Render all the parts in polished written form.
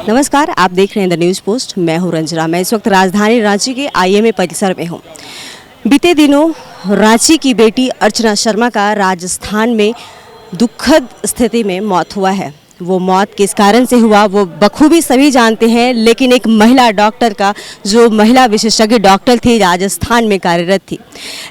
नमस्कार, आप देख रहे हैं द न्यूज़ पोस्ट। मैं हूं रंजना। मैं इस वक्त राजधानी रांची के आईएमए परिसर में हूं। बीते दिनों रांची की बेटी अर्चना शर्मा का राजस्थान में दुखद स्थिति में मौत हुआ है। वो मौत किस कारण से हुआ वो बखूबी सभी जानते हैं, लेकिन एक महिला डॉक्टर का, जो महिला विशेषज्ञ डॉक्टर थी, राजस्थान में कार्यरत थी।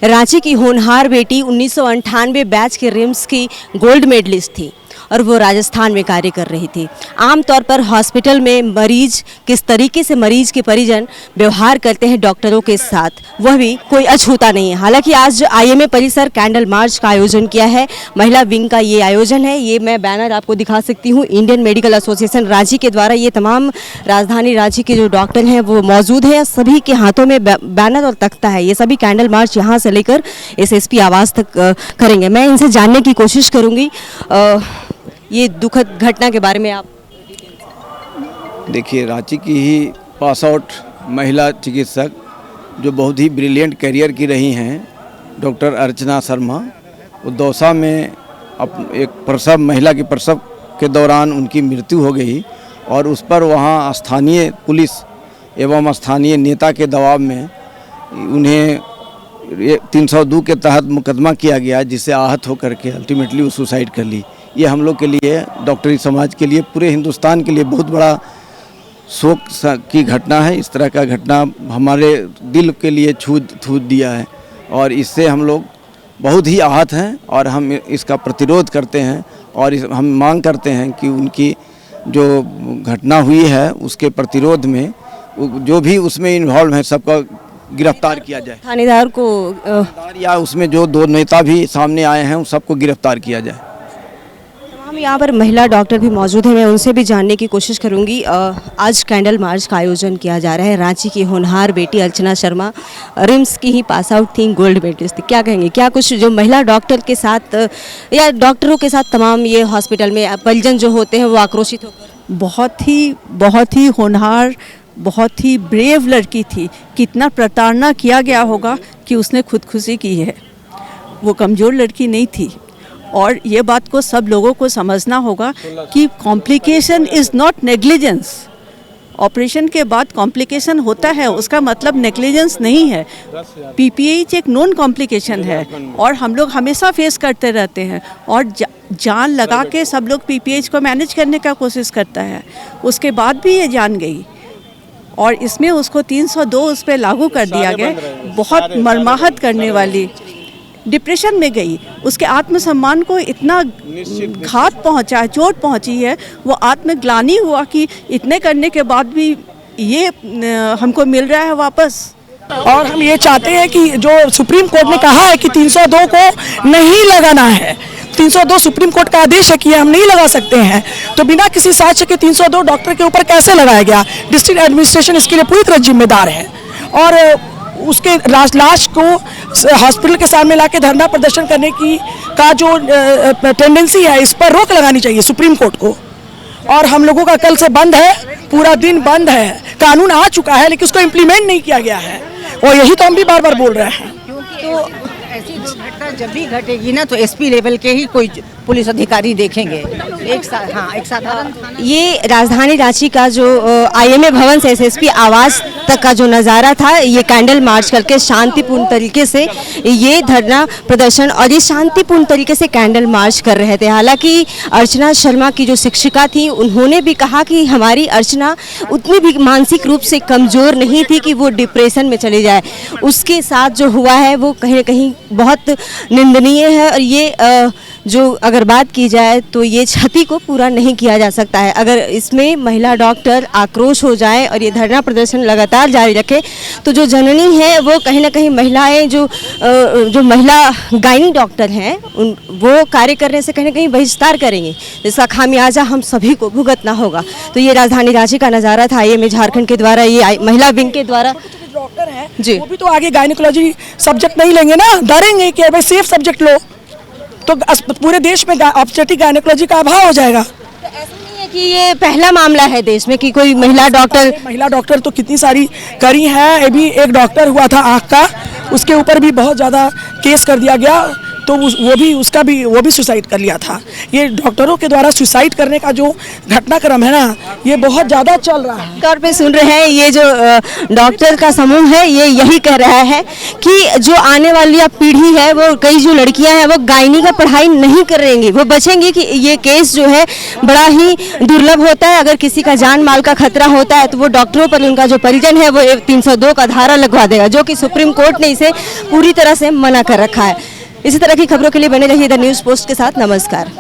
रांची की होनहार बेटी 1998 बैच के रिम्स की गोल्ड मेडलिस्ट थी और वो राजस्थान में कार्य कर रही थी। आमतौर पर हॉस्पिटल में मरीज किस तरीके से मरीज के परिजन व्यवहार करते हैं डॉक्टरों के साथ, वह भी कोई अछूता नहीं है। हालांकि आज आईएमए परिसर कैंडल मार्च का आयोजन किया है, महिला विंग का ये आयोजन है। ये मैं बैनर आपको दिखा सकती हूँ, इंडियन मेडिकल एसोसिएशन रांची के द्वारा ये तमाम राजधानी रांची के जो डॉक्टर हैं वो मौजूद हैं। सभी के हाथों में बैनर और तख्ता है। ये सभी कैंडल मार्च यहाँ से लेकर एसएसपी आवास तक करेंगे। मैं इनसे जानने की कोशिश करूँगी ये दुखद घटना के बारे में। आप देखिए, रांची की ही पास आउट महिला चिकित्सक जो बहुत ही ब्रिलियंट करियर की रही हैं, डॉक्टर अर्चना शर्मा, वो दौसा में एक प्रसव, महिला के प्रसव के दौरान उनकी मृत्यु हो गई और उस पर वहाँ स्थानीय पुलिस एवं स्थानीय नेता के दबाव में उन्हें 302 के तहत मुकदमा किया गया, जिससे आहत होकर के अल्टीमेटली वो सुसाइड कर ली। ये हम लोग के लिए, डॉक्टरी समाज के लिए, पूरे हिंदुस्तान के लिए बहुत बड़ा शोक की घटना है। इस तरह का घटना हमारे दिल के लिए छू दिया है और इससे हम लोग बहुत ही आहत हैं और हम इसका प्रतिरोध करते हैं और हम मांग करते हैं कि उनकी जो घटना हुई है उसके प्रतिरोध में जो भी उसमें इन्वॉल्व है सबका गिरफ्तार किया जाए। थानेदार को या उसमें जो 2 नेता भी सामने आए हैं उन सबको गिरफ्तार किया जाए। हम यहाँ पर महिला डॉक्टर भी मौजूद हैं, मैं उनसे भी जानने की कोशिश करूँगी। आज कैंडल मार्च का आयोजन किया जा रहा है। रांची की होनहार बेटी अर्चना शर्मा रिम्स की ही पास आउट थी, गोल्ड मेडलिस्ट थी। क्या कहेंगे, क्या कुछ जो महिला डॉक्टर के साथ या डॉक्टरों के साथ तमाम ये हॉस्पिटल में परिजन जो होते हैं वो आक्रोशित होकर? बहुत ही होनहार, बहुत ही ब्रेव लड़की थी। कितना प्रताड़ना किया गया होगा कि उसने खुदकुशी की है। वो कमज़ोर लड़की नहीं थी और ये बात को सब लोगों को समझना होगा कि complication is not negligence. Operation के बाद कॉम्प्लिकेशन होता है, उसका मतलब नेग्लिजेंस नहीं है। पीपीएच एक नॉन कॉम्प्लिकेशन है और हम लोग हमेशा फेस करते रहते हैं और जान लगा के सब लोग पीपीएच को मैनेज करने का कोशिश करता है। उसके बाद भी ये जान गई और इसमें उसको 302 उस पर लागू कर दिया गया। बहुत मर्माहत करने वाली, डिप्रेशन में गई, उसके आत्मसम्मान को इतना घात पहुंचा है, चोट पहुंची है। वो आत्मग्लानि हुआ कि इतने करने के बाद भी ये हमको मिल रहा है वापस। और हम ये चाहते हैं कि जो सुप्रीम कोर्ट ने कहा है कि 302 को नहीं लगाना है, 302 सुप्रीम कोर्ट का आदेश है कि हम नहीं लगा सकते हैं, तो बिना किसी साक्ष्य के 302 डॉक्टर के ऊपर कैसे लगाया गया? डिस्ट्रिक्ट एडमिनिस्ट्रेशन इसके लिए पूरी तरह जिम्मेदार है और उसके लाश को हॉस्पिटल के सामने लाके धरना प्रदर्शन करने की का जो टेंडेंसी है, इस पर रोक लगानी चाहिए सुप्रीम कोर्ट को। और हम लोगों का कल से बंद है, पूरा दिन बंद है। कानून आ चुका है लेकिन उसको इम्प्लीमेंट नहीं किया गया है और यही तो हम भी बार बार बोल रहे हैं। तो ऐसी दुर्घटना जब भी घटेगी ना तो एसपी लेवल के ही कोई पुलिस अधिकारी देखेंगे। एक साधारण ये राजधानी रांची का जो आईएमए भवन से एसएसपी आवास तक का जो नज़ारा था, ये कैंडल मार्च करके शांतिपूर्ण तरीके से ये धरना प्रदर्शन और ये शांतिपूर्ण तरीके से कैंडल मार्च कर रहे थे। हालांकि अर्चना शर्मा की जो शिक्षिका थी, उन्होंने भी कहा कि हमारी अर्चना उतनी भी मानसिक रूप से कमज़ोर नहीं थी कि वो डिप्रेशन में चली जाए। उसके साथ जो हुआ है वो कहीं ना कहीं बहुत निंदनीय है और ये जो अगर बात की जाए तो ये क्षति को पूरा नहीं किया जा सकता है। अगर इसमें महिला डॉक्टर आक्रोश हो जाए और ये धरना प्रदर्शन लगातार जारी रखे तो जो जननी है वो कहीं ना कहीं महिलाएं जो महिला गायनी डॉक्टर हैं वो कार्य करने से कहीं ना कहीं बहिष्कार करेंगे, जिसका खामियाजा हम सभी को भुगतना होगा। तो ये राजधानी रांची का नज़ारा था, ये में झारखंड के द्वारा, ये महिला विंग के द्वारा। डॉक्टर हैं जी, वो भी तो आगे गायनिकोलॉजी सब्जेक्ट नहीं लेंगे ना, डरेंगे कि भाई सेफ सब्जेक्ट लो, तो पूरे देश में ऑब्स्टेट्रिक गायनिकोलॉजी का अभाव हो जाएगा। तो ऐसा नहीं है कि ये पहला मामला है देश में कि कोई महिला डॉक्टर तो कितनी सारी करी हैं। अभी एक डॉक्टर हुआ था आँख का, उसके ऊपर भी बहुत ज़्यादा केस कर दिया गया। तो वो भी सुसाइड कर लिया था। ये डॉक्टरों के द्वारा सुसाइड करने का जो घटनाक्रम है ना, ये बहुत ज़्यादा चल रहा है। तौर पे सुन रहे हैं, ये जो डॉक्टर का समूह है ये यही कह रहा है कि जो आने वाली अब पीढ़ी है, वो कई जो लड़कियां हैं वो गायनी का पढ़ाई नहीं करेंगी, वो बचेंगी कि ये केस जो है बड़ा ही दुर्लभ होता है। अगर किसी का जान माल का खतरा होता है तो वो डॉक्टरों पर उनका जो परिजन है वो 302 का धारा लगवा देगा, जो कि सुप्रीम कोर्ट ने इसे पूरी तरह से मना कर रखा है। इसी तरह की खबरों के लिए बने रहिए द न्यूज़ पोस्ट के साथ। नमस्कार।